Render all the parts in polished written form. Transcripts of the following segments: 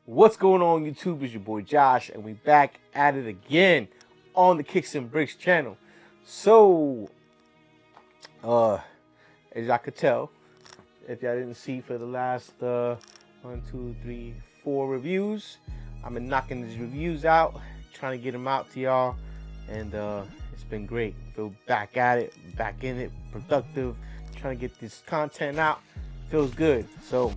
What's going on, YouTube? It's your boy Josh, and we back at it again on the Kicks and Bricks channel. So, as y'all could tell, if y'all didn't see for the last 1, 2, 3, 4 reviews, I've been knocking these reviews out, trying to get them out to y'all, and it's been great. Feel back at it, back in it, productive, trying to get this content out. Feels good. So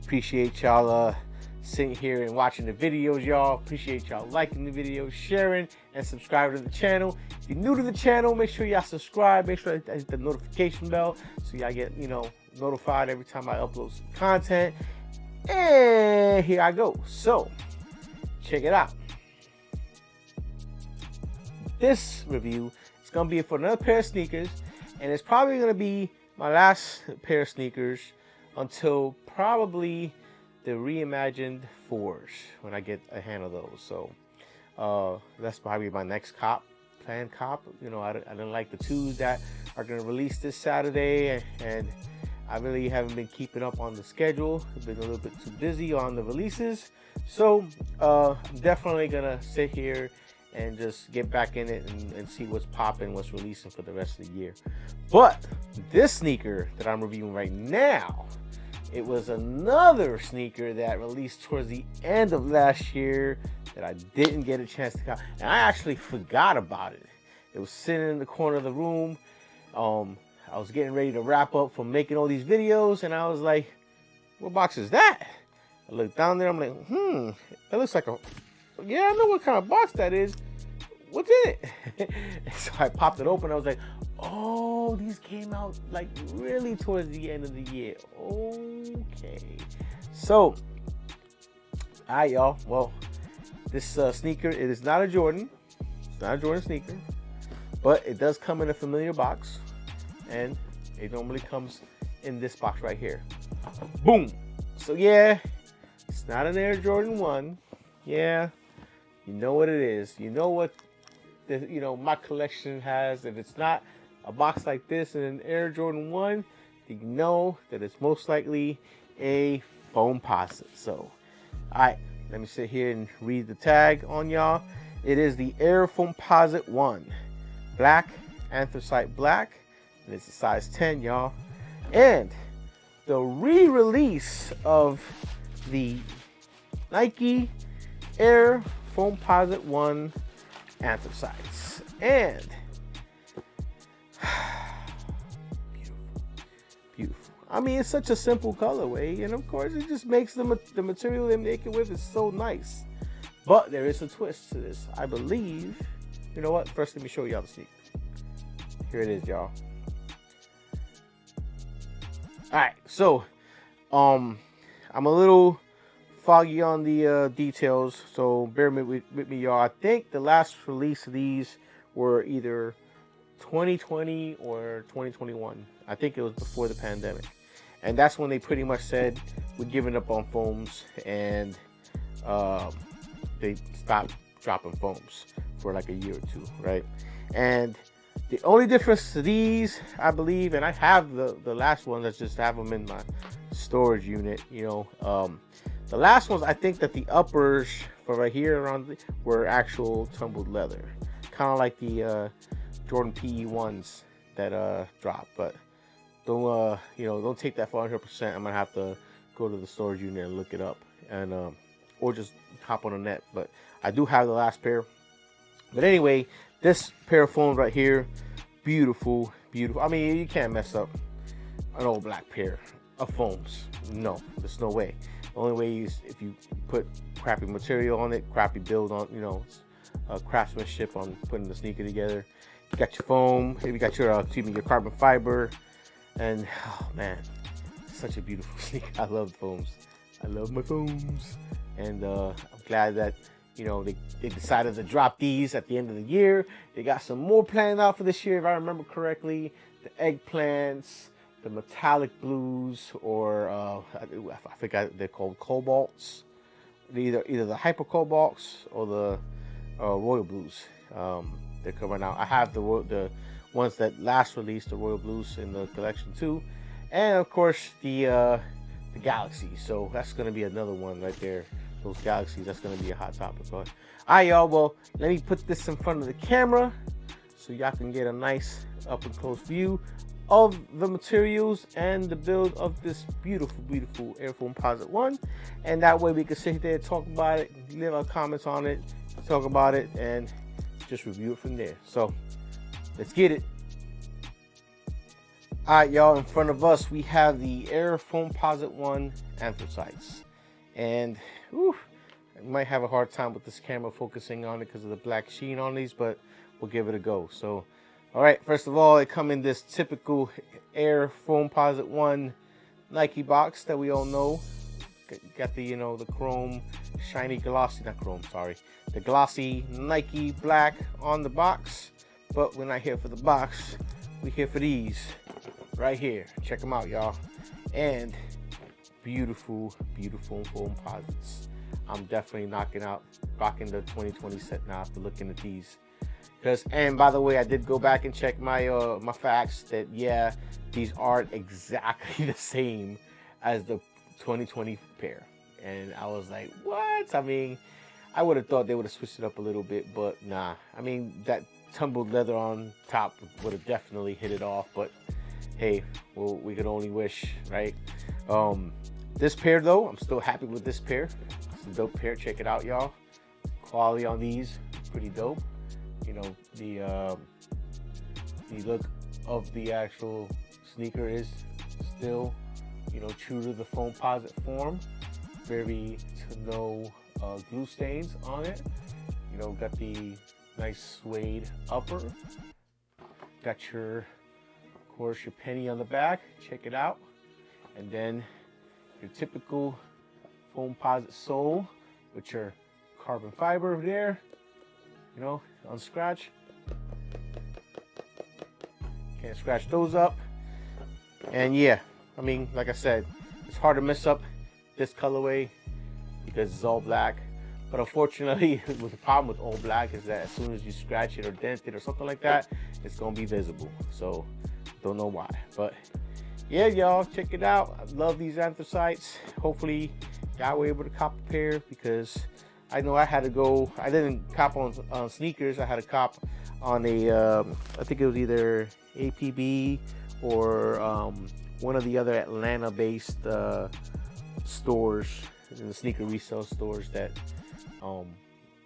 appreciate y'all sitting here and watching the videos, y'all. Appreciate y'all liking the videos, sharing, and subscribing to the channel. If you're new to the channel, make sure y'all subscribe. Make sure that hit the notification bell so y'all get, notified every time I upload some content. And here I go. So, check it out. This review is going to be for another pair of sneakers, and it's probably going to be my last pair of sneakers until probably the reimagined 4s when I get a hand of those. So that's probably my next planned cop. I didn't like the 2s that are going to release this Saturday, and I really haven't been keeping up on the schedule. I've been a little bit too busy on the releases. So I'm definitely going to sit here and just get back in it and see what's popping, what's releasing for the rest of the year. But this sneaker that I'm reviewing right now, it was another sneaker that released towards the end of last year that I didn't get a chance to cop. And I actually forgot about it. It was sitting in the corner of the room. I was getting ready to wrap up from making all these videos, and I was like, what box is that? I looked down there, I'm like, it looks like yeah, I know what kind of box that is. What's in it? So I popped it open. I was like, oh, these came out like really towards the end of the year. Okay. So, all right, y'all. Well, this sneaker, it is not a Jordan. It's not a Jordan sneaker. But it does come in a familiar box. And it normally comes in this box right here. Boom. So, yeah, it's not an Air Jordan 1. Yeah. You know what it is. You know what my collection has. If it's not a box like this and an Air Jordan 1, you know that it's most likely a Foamposite. So, all right, let me sit here and read the tag on y'all. It is the Air Foamposite One, black, anthracite black, and it's a size 10, y'all. And the re-release of the Nike Air Foamposite One anthracites, and beautiful. I mean, it's such a simple colorway, and of course, it just makes the material they make it with is so nice. But there is a twist to this, I believe. You know what? First, let me show y'all the sneaker. Here it is, y'all. All right, so I'm a little foggy on the details, so bear with me, y'all. I think the last release of these were either 2020 or 2021. I think it was before the pandemic, and that's when they pretty much said we're giving up on foams, and they stopped dropping foams for like a year or two, right? And the only difference to these, I believe, and I have the last ones, I just have them in my storage unit, the last ones, I think that the uppers for right here around were actual tumbled leather, kind of like the Jordan PE ones that dropped. But don't take that for 100%. I'm gonna have to go to the storage unit and look it up, and or just hop on the net. But I do have the last pair. But anyway, this pair of foams right here, beautiful, beautiful. I mean, you can't mess up an old black pair of foams. No, there's no way. The only way is if you put crappy material on it, crappy build on, craftsmanship on putting the sneaker together. You got your foam, you got your your carbon fiber, and oh man, such a beautiful sneaker. I love foams. I love my foams, and I'm glad that they decided to drop these at the end of the year. They got some more planned out for this year, if I remember correctly. The eggplants, the metallic blues, or I forgot they're called cobalts. Either the hyper cobalts or the royal blues. They're coming out. I have the ones that last released, the royal blues, in the collection too, and of course the the Galaxies. So that's going to be another one right there. Those Galaxies, that's going to be a hot topic. But all right, y'all, well, let me put this in front of the camera so y'all can get a nice up and close view of the materials and the build of this beautiful, beautiful Air Foamposite One. And that way we can sit there, talk about it, leave our comments on it, talk about it, and just review it from there. So let's get it. All right, y'all, in front of us we have the Air Foamposite One anthracites. And whew, I might have a hard time with this camera focusing on it because of the black sheen on these, but we'll give it a go. So all right, first of all, they come in this typical Air Foamposite One Nike box that we all know. Got the, you know, the chrome, shiny, glossy, not chrome, sorry. The glossy Nike black on the box. But we're not here for the box. We're here for these right here. Check them out, y'all. And beautiful, beautiful Foamposites. I'm definitely rocking the 2020 set now after looking at these. And by the way, I did go back and check my my facts that yeah, these aren't exactly the same as the 2020 pair. And I was like, what? I mean, I would have thought they would have switched it up a little bit, but nah. I mean, that tumbled leather on top would have definitely hit it off, but hey, well, we could only wish, right? This pair though, I'm still happy with this pair. It's a dope pair. Check it out, y'all. Quality on these, pretty dope. You know, the look of the actual sneaker is still, you know, true to the Foamposite form. Very to no glue stains on it. You know, got the nice suede upper. Got your, of course, your penny on the back. Check it out. And then your typical Foamposite sole with your carbon fiber there. You know, unscratch. Can't scratch those up. And yeah, I mean, like I said, it's hard to mess up this colorway because it's all black. But unfortunately, the problem with all black is that as soon as you scratch it or dent it or something like that, it's gonna be visible. So don't know why. But yeah, y'all, check it out. I love these anthracites. Hopefully y'all were able to cop a pair, because I know I had to go. I didn't cop on sneakers. I had to cop on a, I think it was either APB or one of the other Atlanta-based stores, the sneaker resale stores that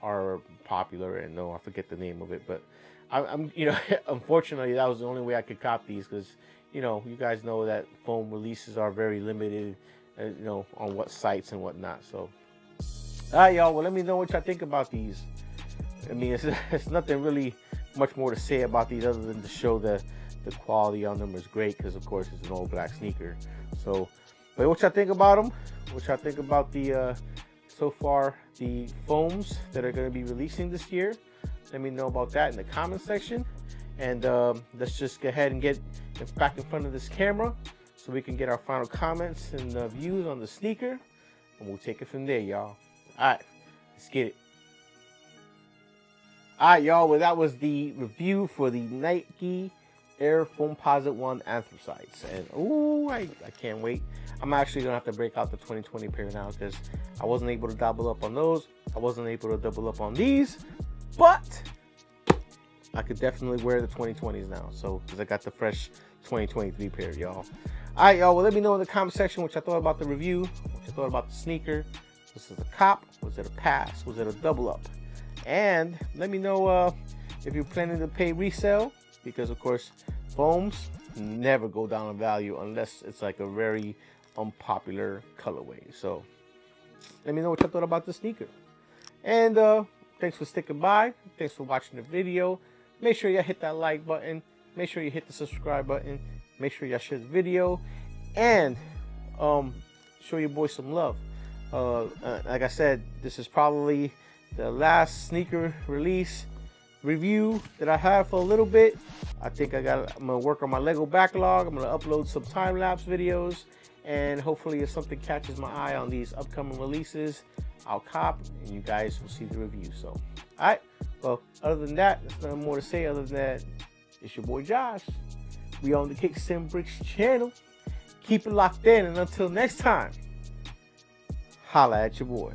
are popular. And no, I forget the name of it, but I'm you know, unfortunately, that was the only way I could cop these, because you know, you guys know that foam releases are very limited, you know, on what sites and whatnot. So. All right, y'all, well, let me know what y'all think about these. I mean, it's nothing really much more to say about these other than to show the quality on them is great, because, of course, it's an all-black sneaker. So, but what y'all think about them? What y'all think about the, so far, the foams that are going to be releasing this year? Let me know about that in the comment section. And let's just go ahead and get back in front of this camera so we can get our final comments and views on the sneaker. And we'll take it from there, y'all. All right, let's get it. All right, y'all, well, that was the review for the Nike Air Foamposite One anthracites. And ooh, I can't wait. I'm actually gonna have to break out the 2020 pair now, because I wasn't able to double up on those. I wasn't able to double up on these, but I could definitely wear the 2020s now. So, because I got the fresh 2023 pair, y'all. All right, y'all, well, let me know in the comment section what y'all thought about the review, what you thought about the sneaker. Was it a cop? Was it a pass? Was it a double up? And let me know if you're planning to pay resale, because of course foams never go down in value unless it's like a very unpopular colorway. So let me know what you thought about the sneaker. And thanks for sticking by. Thanks for watching the video. Make sure you hit that like button. Make sure you hit the subscribe button. Make sure you share the video, and show your boy some love. Like I said, this is probably the last sneaker release review that I have for a little bit. I think I'm gonna work on my Lego backlog. I'm gonna upload some time-lapse videos, and hopefully if something catches my eye on these upcoming releases, I'll cop and you guys will see the review. So, all right, well, other than that, there's nothing more to say other than that. It's your boy Josh. We on the Kicks and Bricks channel, Keep it locked in, and until next time, holla at your boy.